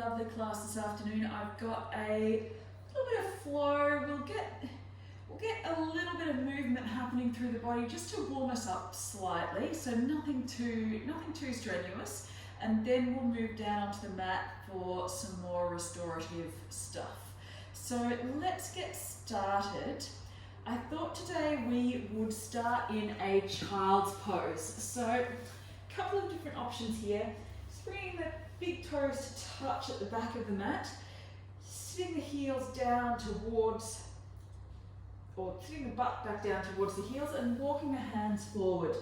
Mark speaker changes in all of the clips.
Speaker 1: lovely class this afternoon. I've got a little bit of flow. We'll get a little bit of movement happening through the body just to warm us up slightly. So nothing too strenuous. And then we'll move down onto the mat for some more restorative stuff. So let's get started. I thought today we would start in a child's pose. So a couple of different options here. Just bringing the big toes to touch at the back of the mat, sitting the heels down towards, or sitting the butt back down towards the heels and walking the hands forward.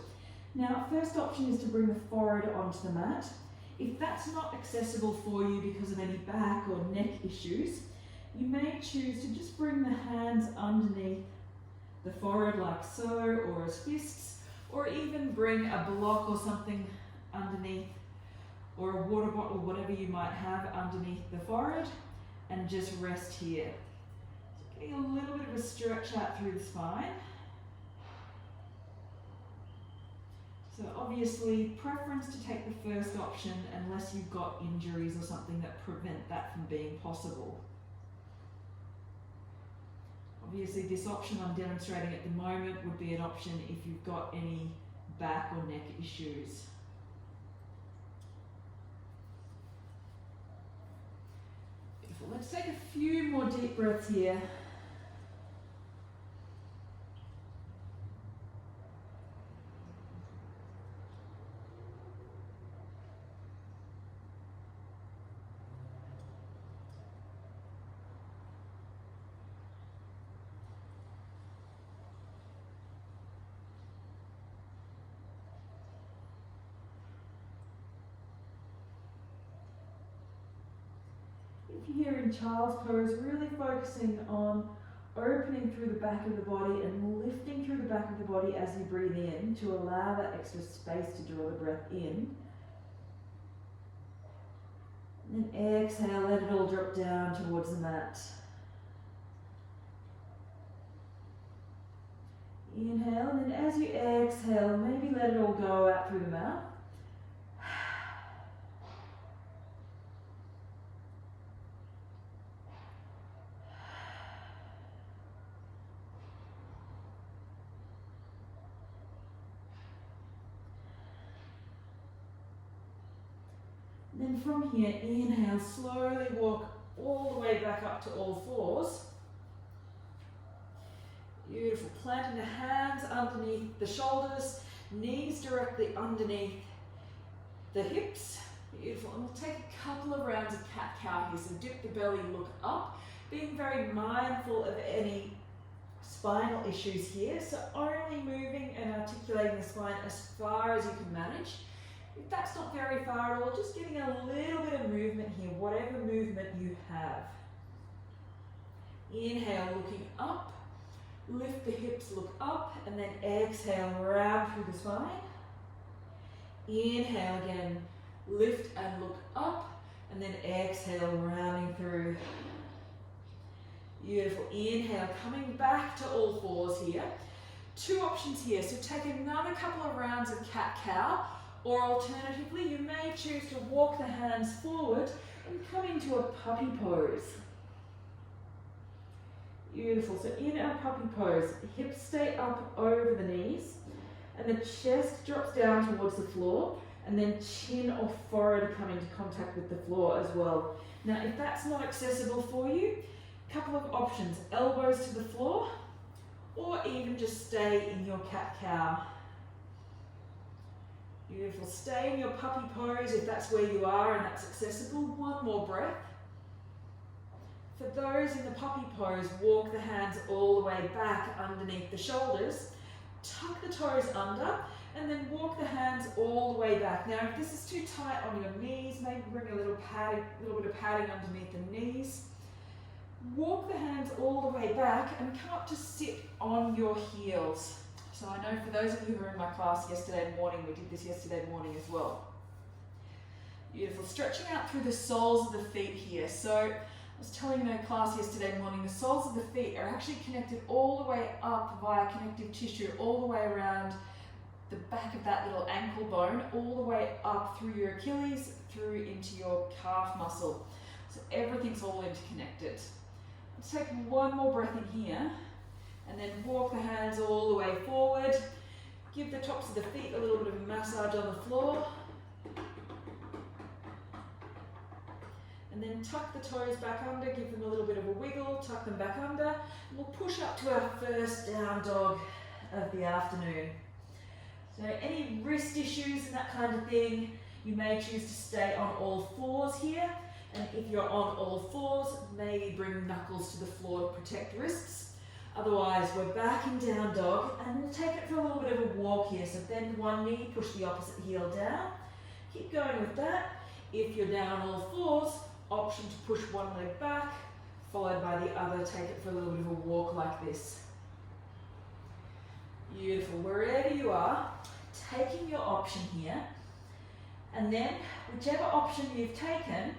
Speaker 1: Now, first option is to bring the forehead onto the mat. If that's not accessible for you because of any back or neck issues, you may choose to just bring the hands underneath the forehead like so, or as fists, or even bring a block or something underneath, or a water bottle, whatever you might have underneath the forehead, and just rest here. So getting a little bit of a stretch out through the spine. So obviously, preference to take the first option unless you've got injuries or something that prevent that from being possible. Obviously, this option I'm demonstrating at the moment would be an option if you've got any back or neck issues. Beautiful. Let's take a few more deep breaths here. If you're here in child's pose, really focusing on opening through the back of the body and lifting through the back of the body as you breathe in to allow that extra space to draw the breath in. And then exhale, let it all drop down towards the mat. Inhale, and then as you exhale, maybe let it all go out through the mouth. Then from here, inhale, slowly walk all the way back up to all fours. Beautiful. Planting the hands underneath the shoulders, knees directly underneath the hips. Beautiful. And we'll take a couple of rounds of cat-cow here. So dip the belly, look up. Being very mindful of any spinal issues here. So only moving and articulating the spine as far as you can manage. If that's not very far at all, just getting a little bit of movement here, whatever movement you have. Inhale, looking up. Lift the hips, look up, and then exhale, round through the spine. Inhale again, lift and look up, and then exhale, rounding through. Beautiful. Inhale, coming back to all fours here. Two options here. So take another couple of rounds of cat-cow, or alternatively, you may choose to walk the hands forward and come into a puppy pose. Beautiful. So in our puppy pose, hips stay up over the knees, and the chest drops down towards the floor, and then chin or forehead come into contact with the floor as well. Now, if that's not accessible for you, a couple of options: elbows to the floor, or even just stay in your cat-cow. Beautiful. Stay in your puppy pose if that's where you are and that's accessible. One more breath. For those in the puppy pose, walk the hands all the way back underneath the shoulders. Tuck the toes under and then walk the hands all the way back. Now, if this is too tight on your knees, maybe bring a little bit of padding underneath the knees. Walk the hands all the way back and come up to sit on your heels. So I know for those of you who were in my class yesterday morning, we did this yesterday morning as well. Beautiful. Stretching out through the soles of the feet here. So I was telling the class yesterday morning, the soles of the feet are actually connected all the way up via connective tissue, all the way around the back of that little ankle bone, all the way up through your Achilles, through into your calf muscle. So everything's all interconnected. Let's take one more breath in here, and then walk the hands all the way forward. Give the tops of the feet a little bit of a massage on the floor. And then tuck the toes back under, give them a little bit of a wiggle, tuck them back under. And we'll push up to our first down dog of the afternoon. So any wrist issues and that kind of thing, you may choose to stay on all fours here. And if you're on all fours, maybe bring knuckles to the floor to protect wrists. Otherwise, we're back in down dog, and we'll take it for a little bit of a walk here. So bend one knee, push the opposite heel down. Keep going with that. If you're down on all fours, option to push one leg back, followed by the other. Take it for a little bit of a walk like this. Beautiful. Wherever you are, taking your option here, and then whichever option you've taken,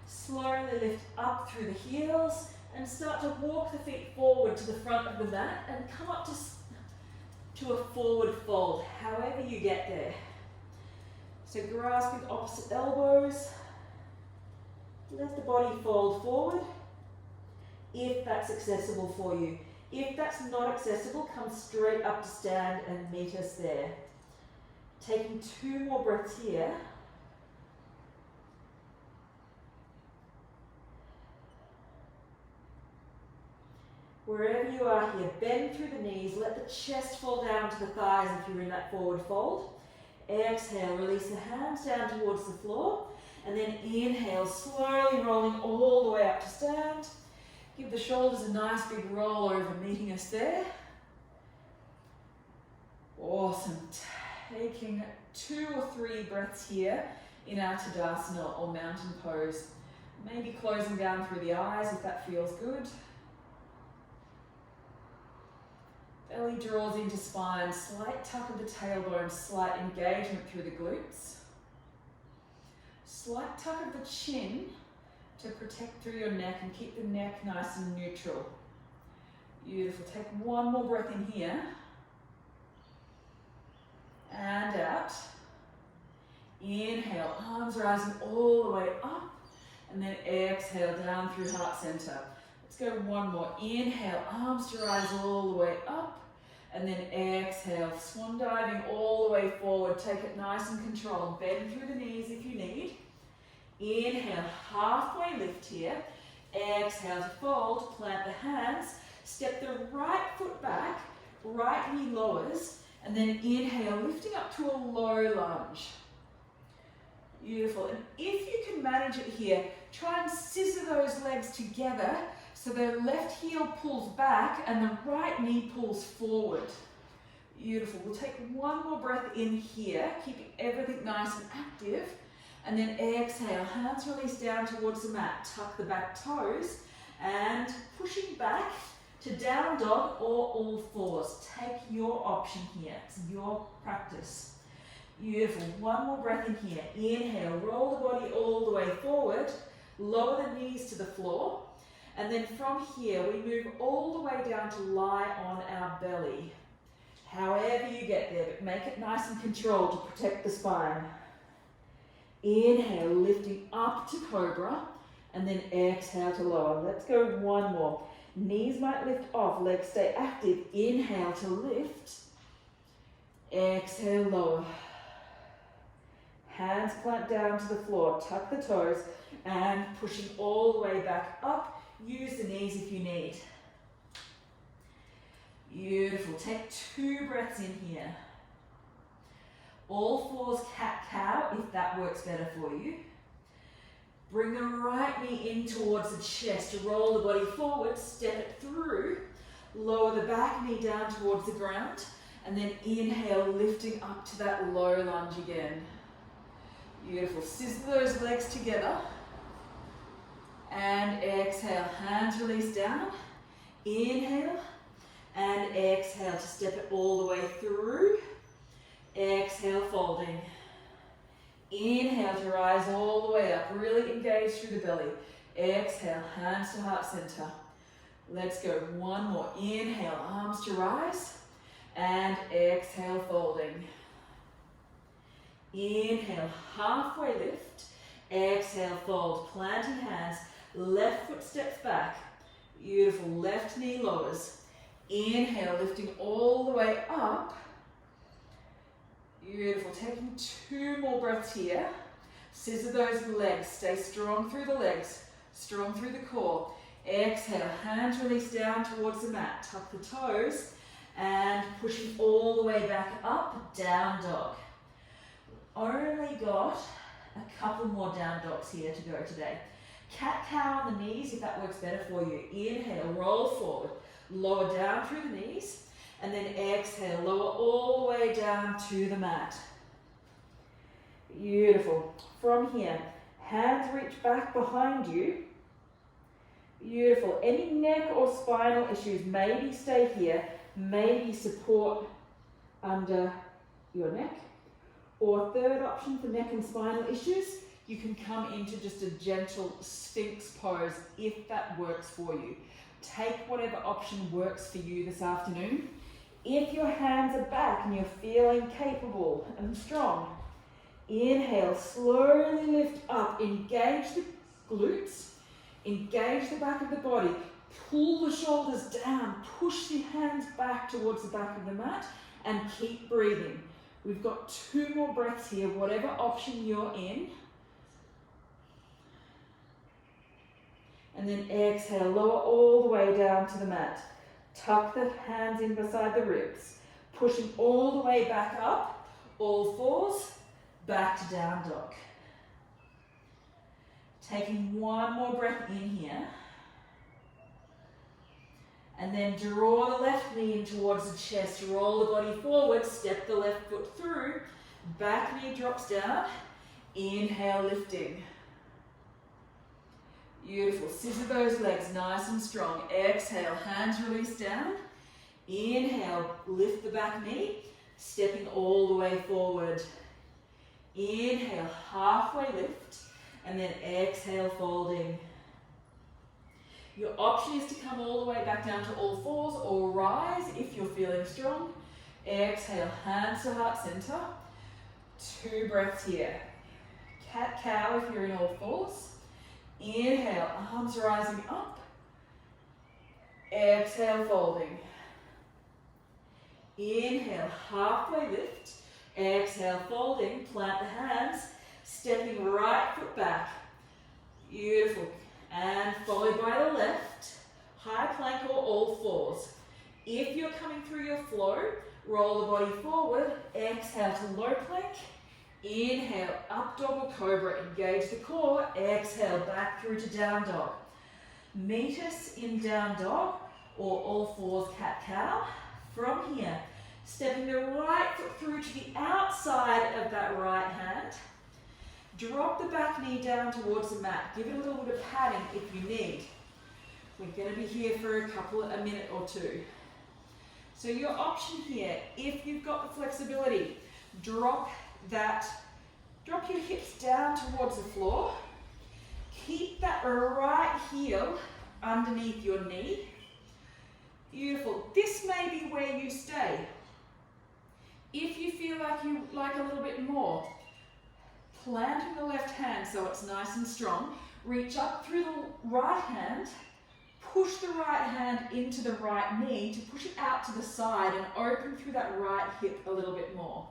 Speaker 1: slowly lift up through the heels and start to walk the feet forward to the front of the mat and come up to a forward fold, however you get there. So grasping opposite elbows, let the body fold forward if that's accessible for you. If that's not accessible, come straight up to stand and meet us there. Taking 2 more breaths here. Wherever you are here, bend through the knees, let the chest fall down to the thighs if you're in that forward fold. Exhale, release the hands down towards the floor, and then inhale, slowly rolling all the way up to stand. Give the shoulders a nice big roll over, meeting us there. Awesome. Taking 2 or 3 breaths here in our Tadasana or mountain pose. Maybe closing down through the eyes if that feels good. Belly draws into spine, slight tuck of the tailbone, slight engagement through the glutes. Slight tuck of the chin to protect through your neck and keep the neck nice and neutral. Beautiful. Take 1 more breath in here. And out. Inhale, arms rising all the way up. And then exhale down through heart center. Let's go 1 more. Inhale, arms to rise all the way up. And then exhale, swan diving all the way forward. Take it nice and controlled. Bend through the knees if you need. Inhale, halfway lift here. Exhale to fold, plant the hands. Step the right foot back, right knee lowers. And then inhale, lifting up to a low lunge. Beautiful. And if you can manage it here, try and scissor those legs together so the left heel pulls back and the right knee pulls forward. Beautiful. We'll take 1 more breath in here, keeping everything nice and active. And then exhale, hands release down towards the mat. Tuck the back toes and pushing back to down dog or all fours. Take your option here. It's your practice. Beautiful. 1 more breath in here. Inhale, roll the body all the way forward. Lower the knees to the floor. And then from here, we move all the way down to lie on our belly. However you get there, but make it nice and controlled to protect the spine. Inhale, lifting up to cobra, and then exhale to lower. Let's go 1 more. Knees might lift off, legs stay active. Inhale to lift. Exhale, lower. Hands plant down to the floor, tuck the toes, and pushing all the way back up. Use the knees if you need. Beautiful. Take 2 breaths in here. All fours, cat-cow, if that works better for you. Bring the right knee in towards the chest to roll the body forward, step it through. Lower the back knee down towards the ground, and then inhale, lifting up to that low lunge again. Beautiful. Scissor those legs together. And exhale, hands release down. Inhale, and exhale to step it all the way through. Exhale, folding. Inhale to rise all the way up. Really engage through the belly. Exhale, hands to heart center. Let's go 1 more. Inhale, arms to rise. And exhale, folding. Inhale, halfway lift. Exhale, fold. Planting hands. Left foot steps back. Beautiful. Left knee lowers. Inhale, lifting all the way up. Beautiful. Taking 2 more breaths here. Scissor those legs. Stay strong through the legs. Strong through the core. Exhale. Hands release down towards the mat. Tuck the toes. And pushing all the way back up. Down dog. Only got a couple more down dogs here to go today. Cat-cow on the knees if that works better for you. Inhale. Roll forward. Lower down through the knees. And then exhale, lower all the way down to the mat. Beautiful. From here, hands reach back behind you. Beautiful. Any neck or spinal issues, maybe stay here. Maybe support under your neck. Or third option for neck and spinal issues, you can come into just a gentle Sphinx pose if that works for you. Take whatever option works for you this afternoon. If your hands are back and you're feeling capable and strong, inhale, slowly lift up, engage the glutes, engage the back of the body, pull the shoulders down, push the hands back towards the back of the mat, and keep breathing. We've got 2 more breaths here, whatever option you're in. And then exhale, lower all the way down to the mat. Tuck the hands in beside the ribs, pushing all the way back up, all fours, back to down dog. Taking 1 more breath in here. And then draw the left knee in towards the chest, roll the body forward, step the left foot through, back knee drops down, inhale, lifting. Beautiful. Scissor those legs nice and strong. Exhale, hands release down. Inhale, lift the back knee, stepping all the way forward. Inhale, halfway lift, and then exhale, folding. Your option is to come all the way back down to all fours or rise if you're feeling strong. Exhale, hands to heart center. 2 breaths here. Cat-cow if you're in all fours. Inhale, arms rising up. Exhale, folding. Inhale, halfway lift. Exhale, folding. Plant the hands, stepping right foot back. Beautiful. And followed by the left, high plank or all fours. If you're coming through your flow, roll the body forward. Exhale to low plank. Inhale, up dog or cobra, engage the core. Exhale, back through to down dog. Meet us in down dog or all fours cat-cow. From here, stepping the right foot through to the outside of that right hand. Drop the back knee down towards the mat. Give it a little bit of padding if you need. We're going to be here for a minute or 2. So your option here, if you've got the flexibility, drop your hips down towards the floor. Keep that right heel underneath your knee. Beautiful. This may be where you stay. If you feel like you like a little bit more, planting the left hand so it's nice and strong. Reach up through the right hand. Push the right hand into the right knee to push it out to the side and open through that right hip a little bit more.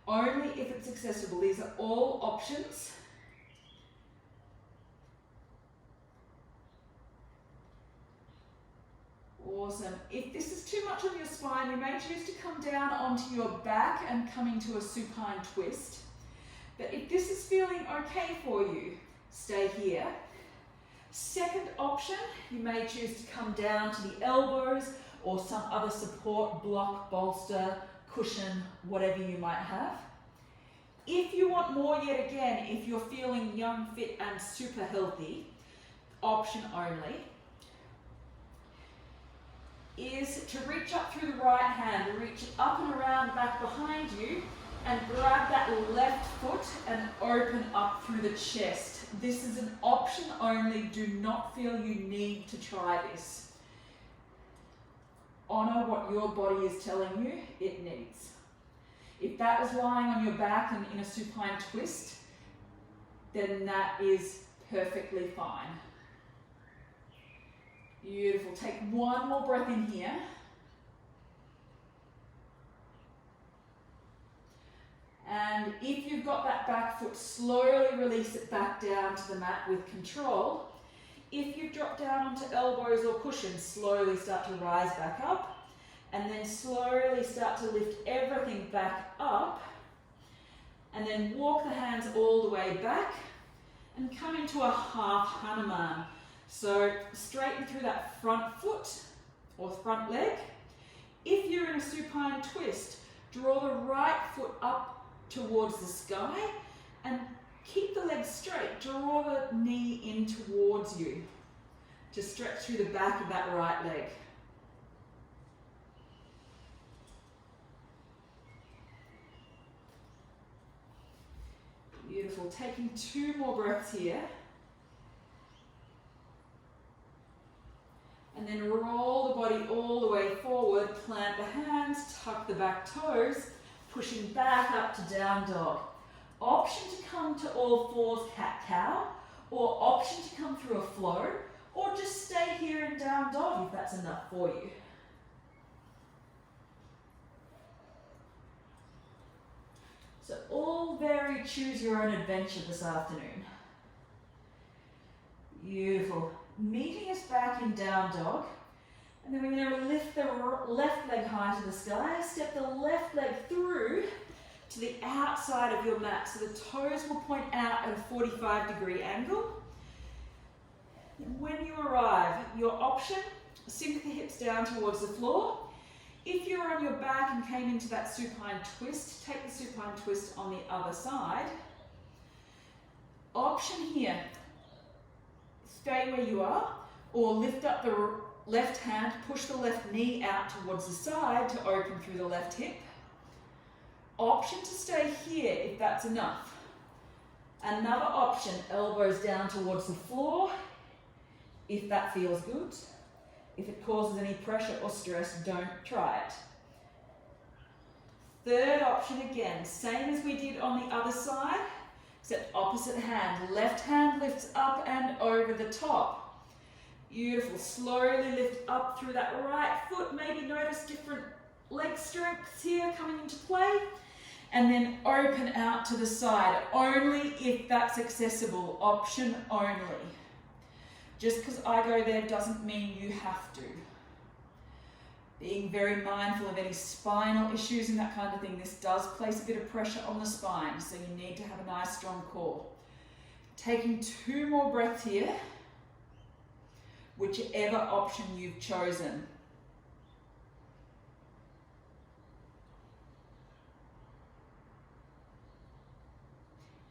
Speaker 1: Only if it's accessible. These are all options. Awesome. If this is too much on your spine, you may choose to come down onto your back and come into a supine twist. But if this is feeling okay for you, stay here. Second option, you may choose to come down to the elbows or some other support, block, bolster, cushion, whatever you might have. If you want more yet again, if you're feeling young, fit and super healthy, option only is to reach up through the right hand, reach up and around back behind you and grab that left foot and open up through the chest. This is an option only. Do not feel you need to try this. Honor what your body is telling you it needs. If that was lying on your back and in a supine twist, then that is perfectly fine. Beautiful. Take one more breath in here. And if you've got that back foot, slowly release it back down to the mat with control. If you've dropped down onto elbows or cushions, slowly start to rise back up. And then slowly start to lift everything back up. And then walk the hands all the way back and come into a half Hanuman. So straighten through that front foot or front leg. If you're in a supine twist, draw the right foot up towards the sky and keep the legs straight. Draw the knee in towards you to stretch through the back of that right leg. Beautiful. Taking 2 more breaths here. And then roll the body all the way forward, plant the hands, tuck the back toes, pushing back up to down dog. Option to come to all fours, cat-cow, or option to come through a flow, or just stay here in down dog if that's enough for you. So all very choose your own adventure this afternoon. Beautiful. Meeting us back in down dog. And then we're going to lift the left leg high to the sky. Step the left leg through to the outside of your mat. So the toes will point out at a 45-degree angle. And when you arrive, your option, sink the hips down towards the floor. If you're on your back and came into that supine twist, take the supine twist on the other side. Option here, stay where you are, or lift up the left hand, push the left knee out towards the side to open through the left hip. Option to stay here if that's enough. Another option, elbows down towards the floor if that feels good. If it causes any pressure or stress, don't try it. Third option again, same as we did on the other side, except opposite hand. Left hand lifts up and over the top. Beautiful. Slowly lift up through that right foot. Maybe notice different leg strengths here coming into play. And then open out to the side, only if that's accessible. Option only. Just because I go there doesn't mean you have to. Being very mindful of any spinal issues and that kind of thing. This does place a bit of pressure on the spine, so you need to have a nice strong core. Taking 2 more breaths here, whichever option you've chosen.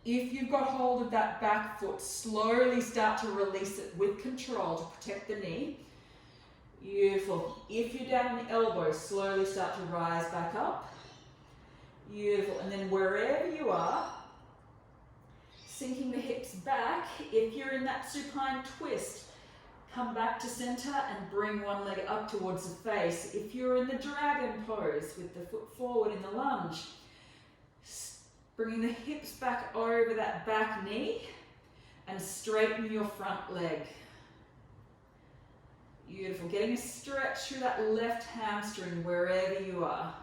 Speaker 1: If you've got hold of that back foot, slowly start to release it with control to protect the knee. Beautiful. If you're down on the elbows, slowly start to rise back up. Beautiful. And then wherever you are, sinking the hips back. If you're in that supine twist, come back to center and bring one leg up towards the face. If you're in the dragon pose with the foot forward in the lunge, bringing the hips back over that back knee and straighten your front leg. Beautiful. Getting a stretch through that left hamstring wherever you are.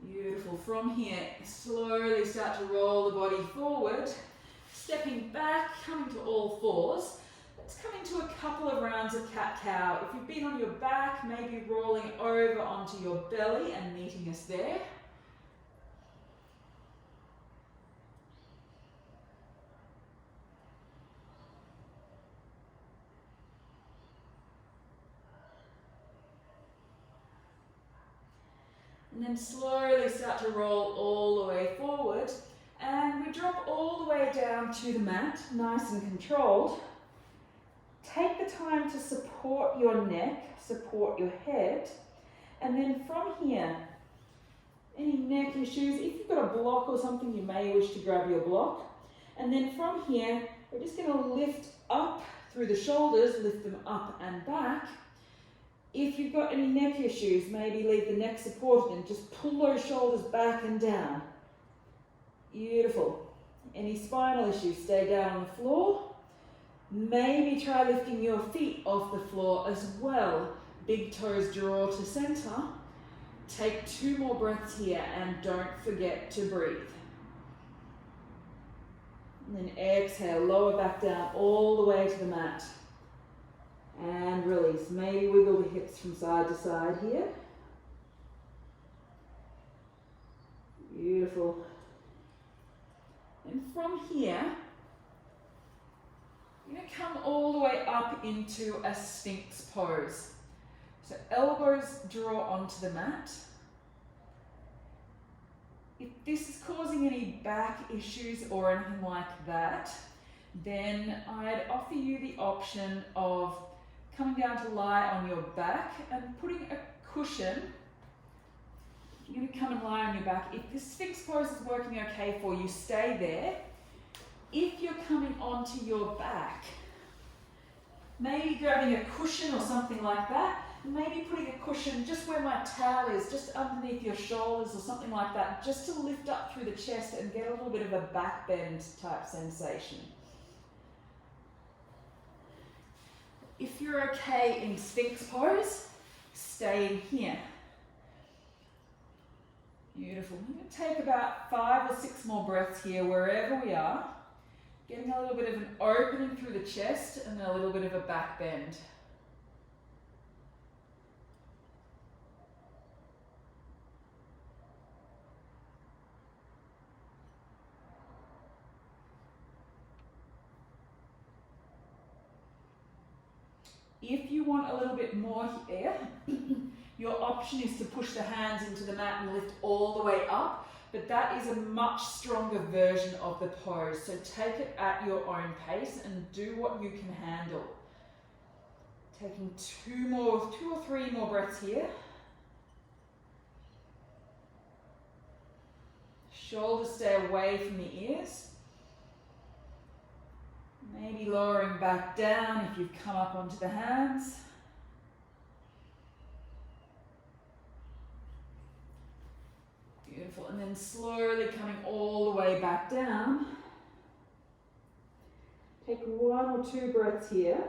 Speaker 1: Beautiful. From here, slowly start to roll the body forward, stepping back, coming to all fours. Let's come into a couple of rounds of cat-cow. If you've been on your back, maybe rolling over onto your belly and meeting us there. And then slowly start to roll all the way forward. And we drop all the way down to the mat, nice and controlled. Take the time to support your neck, support your head. And then from here, any neck issues, if you've got a block or something, you may wish to grab your block. And then from here, we're just going to lift up through the shoulders, lift them up and back. If you've got any neck issues, maybe leave the neck supported and just pull those shoulders back and down. Beautiful. Any spinal issues, stay down on the floor. Maybe try lifting your feet off the floor as well. Big toes draw to center. Take 2 more breaths here and don't forget to breathe. And then exhale, lower back down all the way to the mat. And release. Maybe wiggle the hips from side to side here. Beautiful. And from here, you're going to come all the way up into a Sphinx pose. So elbows draw onto the mat. If this is causing any back issues or anything like that, then I'd offer you the option of coming down to lie on your back and putting a cushion. You're going to come and lie on your back. If this Sphinx pose is working okay for you, stay there. If you're coming onto your back, maybe grabbing a cushion or something like that, maybe putting a cushion just where my towel is, just underneath your shoulders or something like that, just to lift up through the chest and get a little bit of a back bend type sensation. If you're okay in Sphinx pose, stay in here. Beautiful. We're going to take about 5 or 6 more breaths here wherever we are. Getting a little bit of an opening through the chest and a little bit of a back bend. If you want a little bit more here, your option is to push the hands into the mat and lift all the way up, but that is a much stronger version of the pose. So take it at your own pace and do what you can handle. Taking 2 or 3 more breaths here. Shoulders stay away from the ears. Maybe lowering back down if you've come up onto the hands. Beautiful. And then slowly coming all the way back down. Take 1 or 2 breaths here.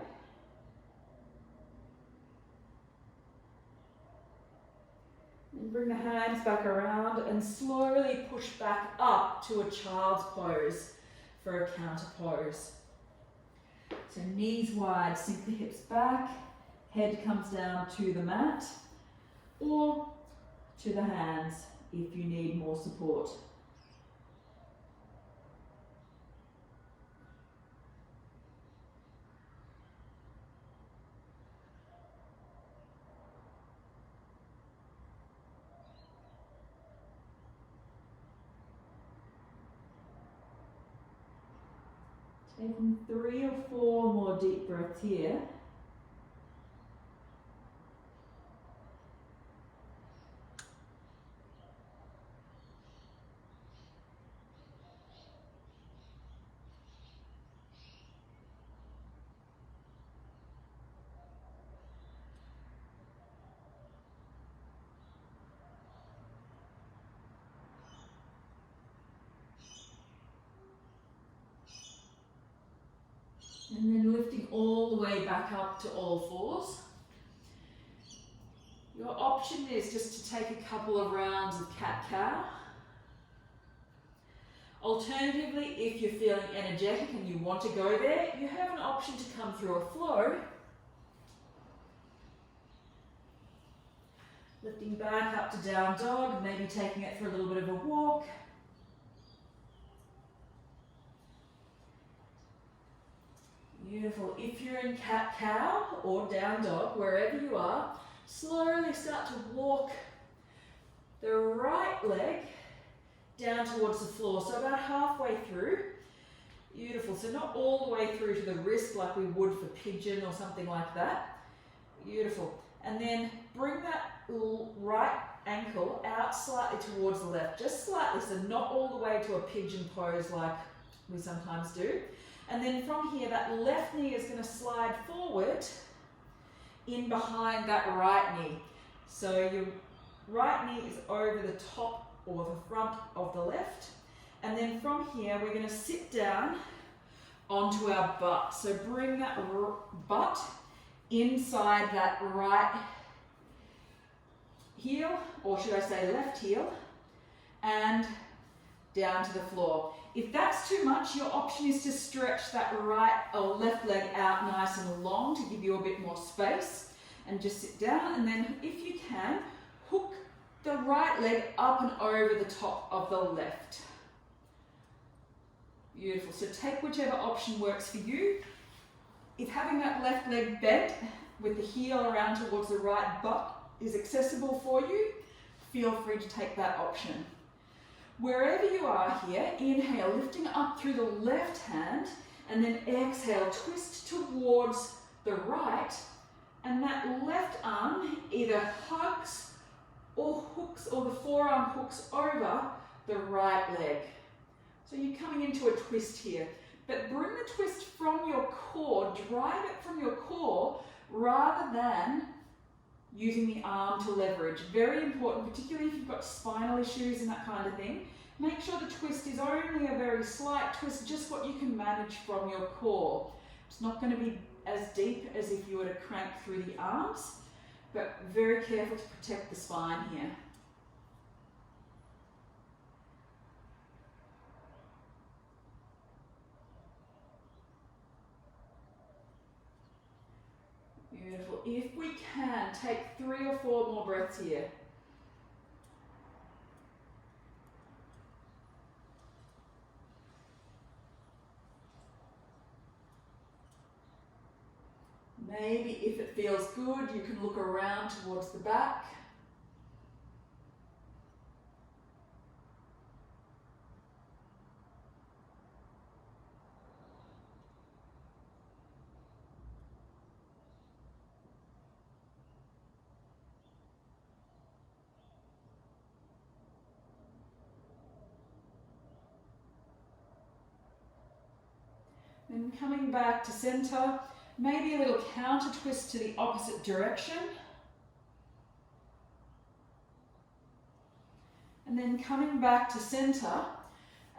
Speaker 1: And bring the hands back around and slowly push back up to a child's pose for a counter pose. So knees wide, sink the hips back, head comes down to the mat or to the hands if you need more support. Taking 3 or 4 more deep breaths here. And then lifting all the way back up to all fours. Your option is just to take a couple of rounds of cat-cow. Alternatively, if you're feeling energetic and you want to go there, you have an option to come through a flow. Lifting back up to down dog, maybe taking it for a little bit of a walk. Beautiful. If you're in cat-cow or down dog, wherever you are, slowly start to walk the right leg down towards the floor. So about halfway through. Beautiful. So not all the way through to the wrist like we would for pigeon or something like that. Beautiful. And then bring that right ankle out slightly towards the left. Just slightly, so not all the way to a pigeon pose like we sometimes do. And then from here, that left knee is going to slide forward in behind that right knee. So your right knee is over the top or the front of the left. And then from here, we're going to sit down onto our butt. So bring that butt inside that right heel, or should I say left heel, and down to the floor. If that's too much, your option is to stretch that right or left leg out nice and long to give you a bit more space, and just sit down. And then if you can, hook the right leg up and over the top of the left. Beautiful. So take whichever option works for you. If having that left leg bent with the heel around towards the right butt is accessible for you, feel free to take that option. Wherever you are here, inhale, lifting up through the left hand, and then exhale, twist towards the right, and that left arm either hugs or hooks, or the forearm hooks over the right leg. So you're coming into a twist here, but bring the twist from your core, drive it from your core, rather than using the arm to leverage. Very important, particularly if you've got spinal issues and that kind of thing. Make sure the twist is only a very slight twist, just what you can manage from your core. It's not going to be as deep as if you were to crank through the arms, but very careful to protect the spine here. Beautiful. If we can, take 3 or 4 more breaths here. Maybe if it feels good, you can look around towards the back. Then coming back to center, maybe a little counter twist to the opposite direction. And then coming back to center,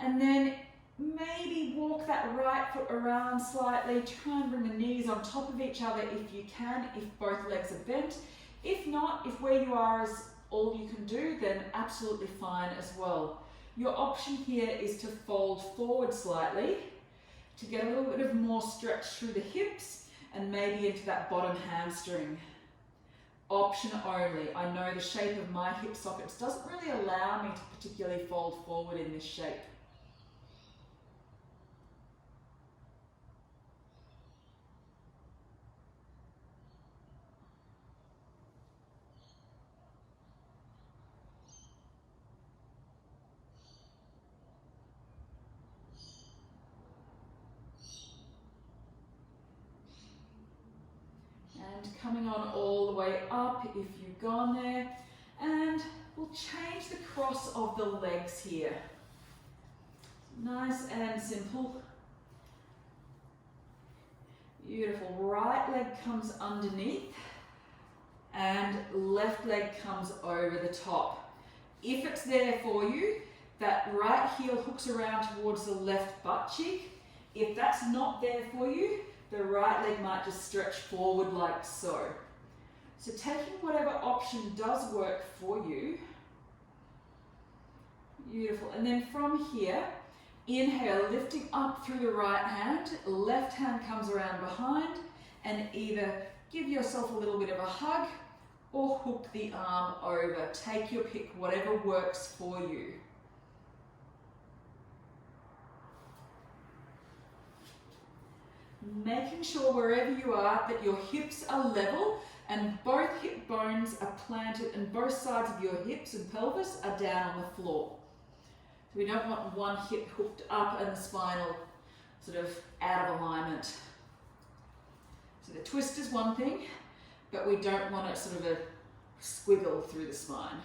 Speaker 1: and then maybe walk that right foot around slightly, try and bring the knees on top of each other if you can, if both legs are bent. If not, if where you are is all you can do, then absolutely fine as well. Your option here is to fold forward slightly to get a little bit of more stretch through the hips and maybe into that bottom hamstring. Option only. I know the shape of my hip sockets doesn't really allow me to particularly fold forward in this shape. Coming on all the way up if you've gone there, and we'll change the cross of the legs here. Nice and simple. Beautiful. Right leg comes underneath and left leg comes over the top. If it's there for you, that right heel hooks around towards the left butt cheek. If that's not there for you, the right leg might just stretch forward like so. So taking whatever option does work for you. Beautiful. And then from here, inhale, lifting up through the right hand, left hand comes around behind, and either give yourself a little bit of a hug or hook the arm over. Take your pick, whatever works for you. Making sure wherever you are that your hips are level and both hip bones are planted and both sides of your hips and pelvis are down on the floor. So we don't want one hip hooked up and the spinal sort of out of alignment. So the twist is one thing, but we don't want it sort of a squiggle through the spine.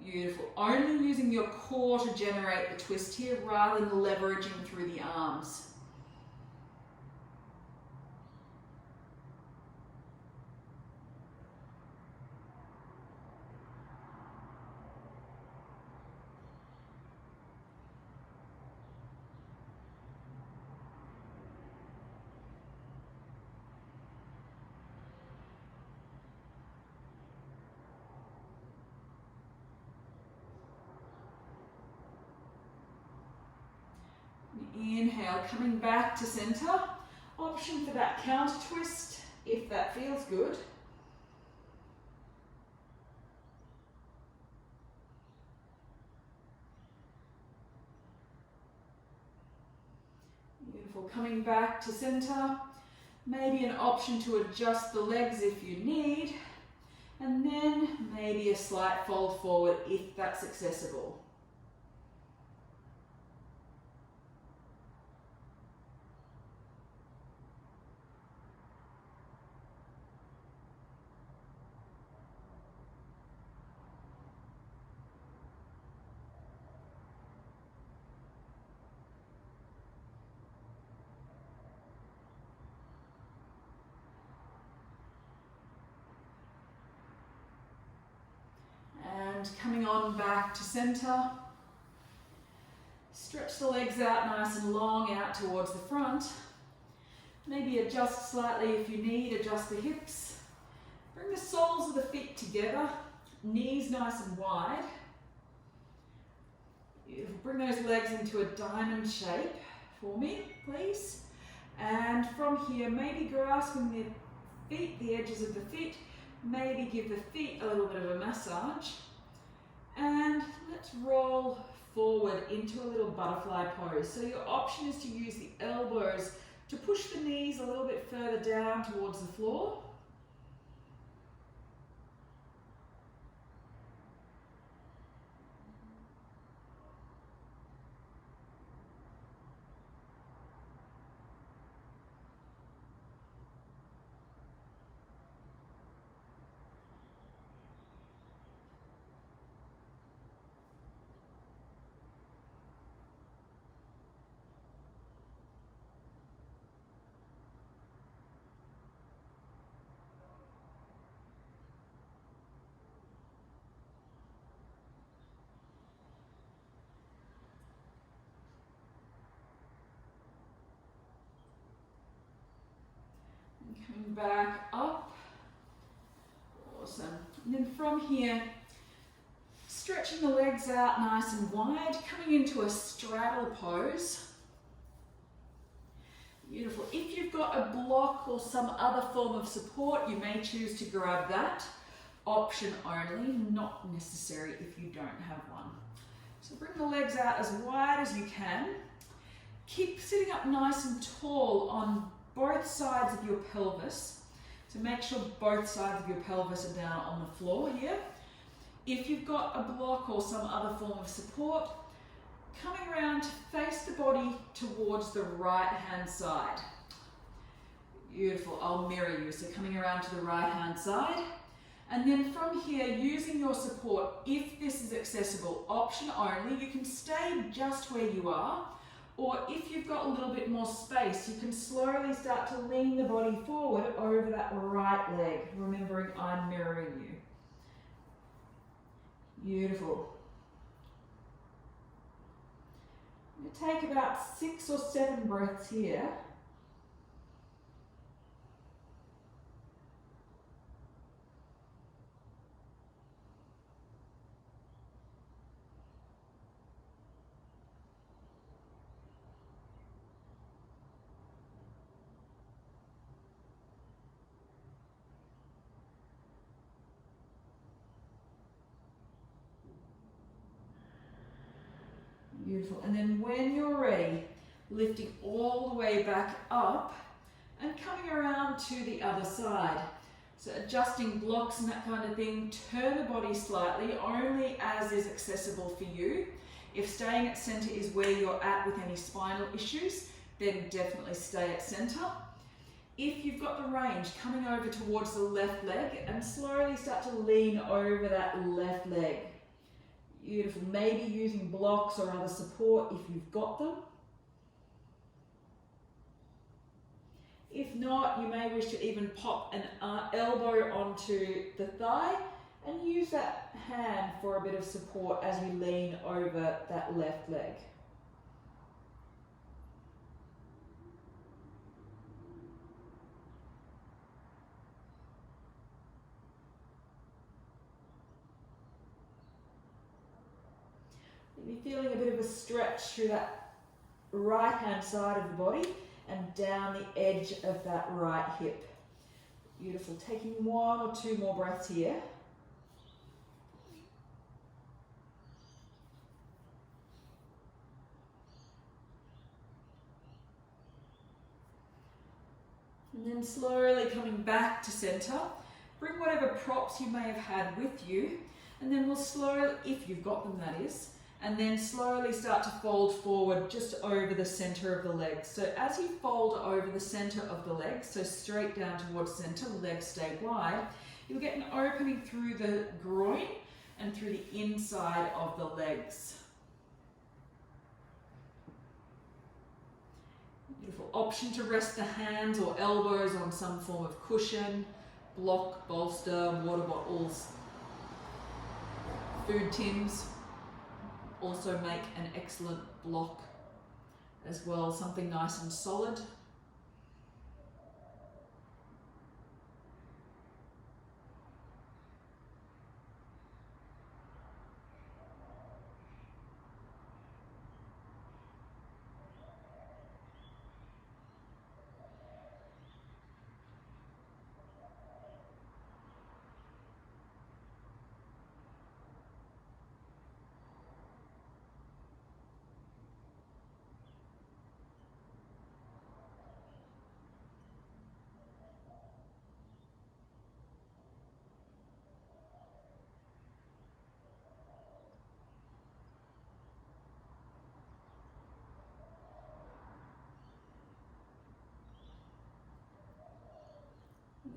Speaker 1: Beautiful. Only using your core to generate the twist here rather than leveraging through the arms. coming back to center. Option for that counter twist if that feels good. Beautiful, coming back to center. Maybe an option to adjust the legs if you need. And then maybe a slight fold forward if that's accessible. And coming on back to center. Stretch the legs out nice and long out towards the front. Maybe adjust slightly if you need, adjust the hips. Bring the soles of the feet together, knees nice and wide. Beautiful. Bring those legs into a diamond shape for me, please. And from here, maybe grasping the feet, the edges of the feet, maybe give the feet a little bit of a massage. And let's roll forward into a little butterfly pose. So your option is to use the elbows to push the knees a little bit further down towards the floor. Coming back up. Awesome. And then from here, stretching the legs out nice and wide, coming into a straddle pose. Beautiful. If you've got a block or some other form of support, you may choose to grab that. Option only, not necessary if you don't have one. So bring the legs out as wide as you can. Keep sitting up nice and tall on both sides of your pelvis. So make sure both sides of your pelvis are down on the floor here. If you've got a block or some other form of support, coming around to face the body towards the right hand side. Beautiful, I'll mirror you. So coming around to the right hand side. And then from here, using your support, if this is accessible, option only, you can stay just where you are. Or if you've got a little bit more space, you can slowly start to lean the body forward over that right leg, remembering I'm mirroring you. Beautiful. I'm going to take about 6 or 7 breaths here. Beautiful. And then when you're ready, lifting all the way back up and coming around to the other side. So adjusting blocks and that kind of thing, turn the body slightly, only as is accessible for you. If staying at center is where you're at with any spinal issues, then definitely stay at center. If you've got the range, coming over towards the left leg and slowly start to lean over that left leg. Beautiful. Maybe using blocks or other support if you've got them. If not, you may wish to even pop an elbow onto the thigh and use that hand for a bit of support as we lean over that left leg. Maybe feeling a bit of a stretch through that right hand side of the body and down the edge of that right hip. Beautiful. Taking 1 or 2 more breaths here. And then slowly coming back to center. Bring whatever props you may have had with you, and then we'll slowly, if you've got them that is, and then slowly start to fold forward just over the center of the legs. So as you fold over the center of the legs, so straight down towards center, the legs stay wide, you'll get an opening through the groin and through the inside of the legs. Beautiful. Option to rest the hands or elbows on some form of cushion, block, bolster, water bottles, food tins. Also make an excellent block as well, something nice and solid.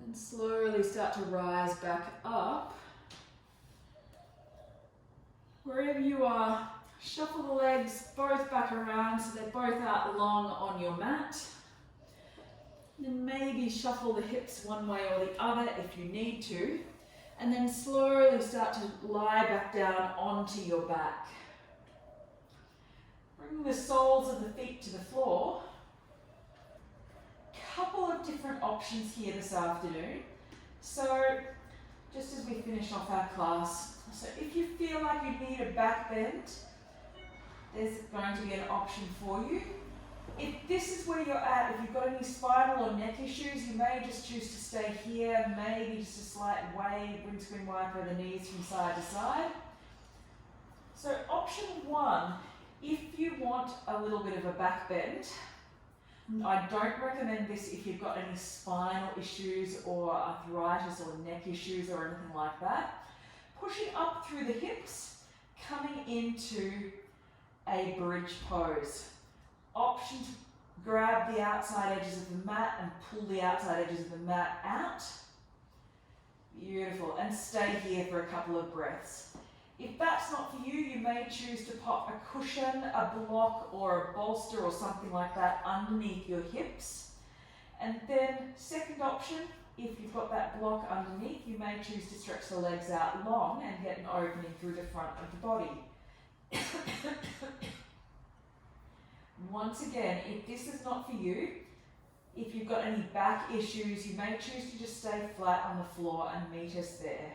Speaker 1: And slowly start to rise back up. Wherever you are, shuffle the legs both back around so they're both out long on your mat. Then maybe shuffle the hips one way or the other if you need to. And then slowly start to lie back down onto your back. Bring the soles of the feet to the floor. Couple of different options here this afternoon. So just as we finish off our class, so if you feel like you need a back bend, there's going to be an option for you. If this is where you're at, if you've got any spinal or neck issues, you may just choose to stay here, maybe just a slight wave, windscreen wiper the knees from side to side. So option 1, if you want a little bit of a back bend, I don't recommend this if you've got any spinal issues or arthritis or neck issues or anything like that. Pushing up through the hips, coming into a bridge pose. Option to grab the outside edges of the mat and pull the outside edges of the mat out. Beautiful. And stay here for a couple of breaths. If that's not for you, you may choose to pop a cushion, a block, or a bolster or something like that underneath your hips. And then second option, if you've got that block underneath, you may choose to stretch the legs out long and get an opening through the front of the body. Once again, if this is not for you, if you've got any back issues, you may choose to just stay flat on the floor and meet us there.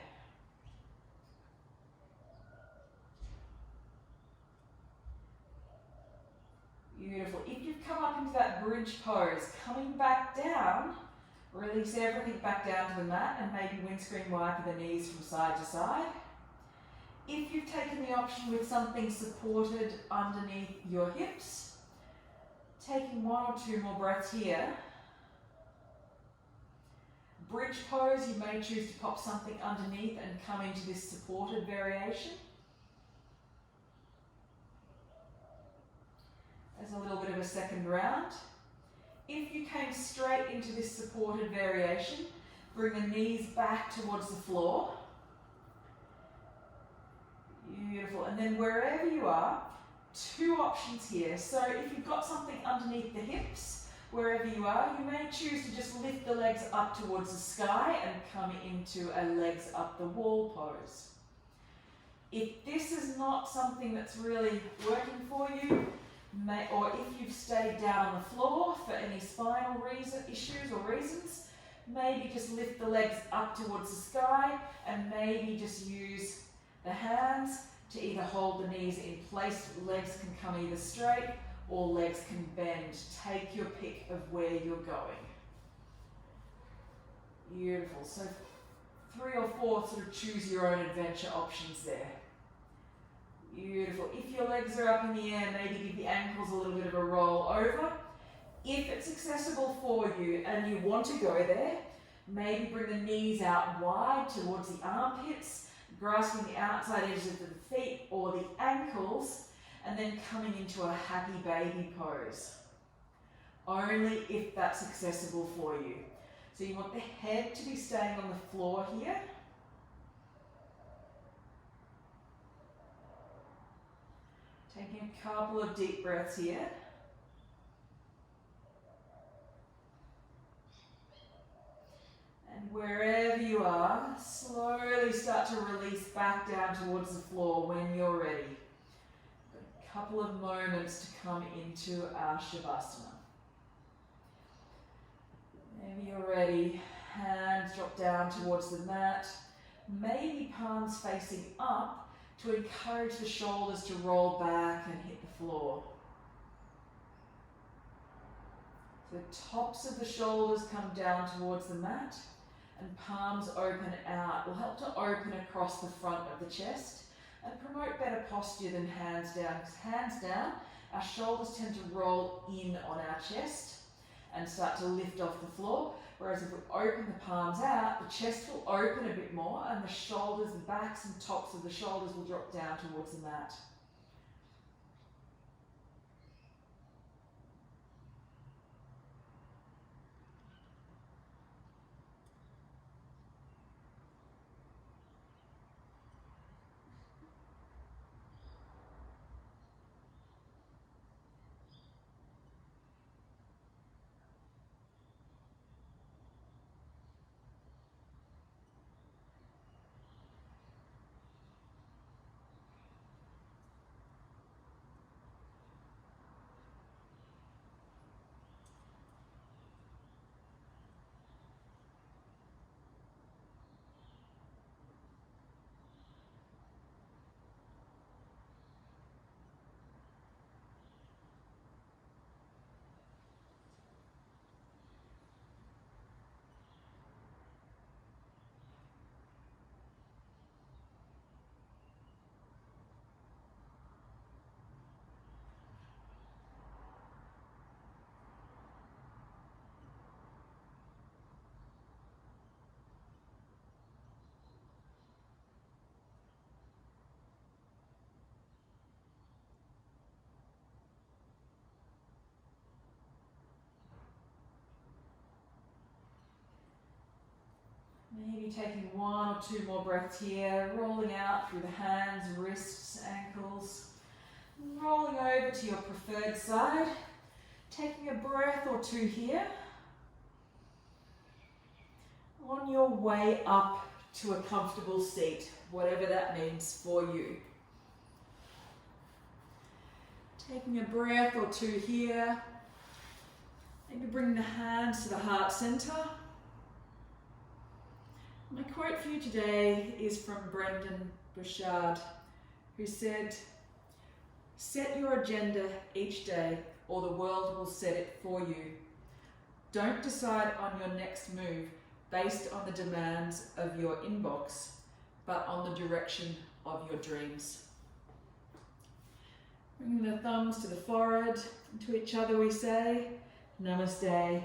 Speaker 1: Beautiful. If you've come up into that bridge pose, coming back down, release everything back down to the mat and maybe windscreen wiper the knees from side to side. If you've taken the option with something supported underneath your hips, taking 1 or 2 more breaths here. Bridge pose, you may choose to pop something underneath and come into this supported variation. As a little bit of a second round. If you came straight into this supported variation, bring the knees back towards the floor. Beautiful. And then wherever you are, 2 options here. So if you've got something underneath the hips, wherever you are, you may choose to just lift the legs up towards the sky and come into a legs up the wall pose. If this is not something that's really working for you, or if you've stayed down on the floor for any spinal issues or reasons, maybe just lift the legs up towards the sky and maybe just use the hands to either hold the knees in place, legs can come either straight, or legs can bend. Take your pick of where you're going. Beautiful. So 3 or 4 sort of choose your own adventure options there. Beautiful. If your legs are up in the air, maybe give the ankles a little bit of a roll over. If it's accessible for you and you want to go there, maybe bring the knees out wide towards the armpits, grasping the outside edges of the feet or the ankles, and then coming into a happy baby pose. Only if that's accessible for you. So you want the head to be staying on the floor here. Taking a couple of deep breaths here. And wherever you are, slowly start to release back down towards the floor when you're ready. A couple of moments to come into our Shavasana. Maybe you're ready. Hands drop down towards the mat. Maybe palms facing up to encourage the shoulders to roll back and hit the floor. The tops of the shoulders come down towards the mat and palms open out. Will help to open across the front of the chest and promote better posture than hands down. Because hands down, our shoulders tend to roll in on our chest and start to lift off the floor. Whereas if we open the palms out, the chest will open a bit more and the shoulders, the backs and tops of the shoulders will drop down towards the mat. Maybe taking 1 or 2 more breaths here, rolling out through the hands, wrists, ankles, rolling over to your preferred side, taking a breath or 2 here. On your way up to a comfortable seat, whatever that means for you. Taking a breath or 2 here, maybe bring the hands to the heart center. My quote for you today is from Brendan Burchard, who said, "Set your agenda each day or the world will set it for you. Don't decide on your next move based on the demands of your inbox, but on the direction of your dreams." Bringing the thumbs to the forehead, and to each other we say, Namaste.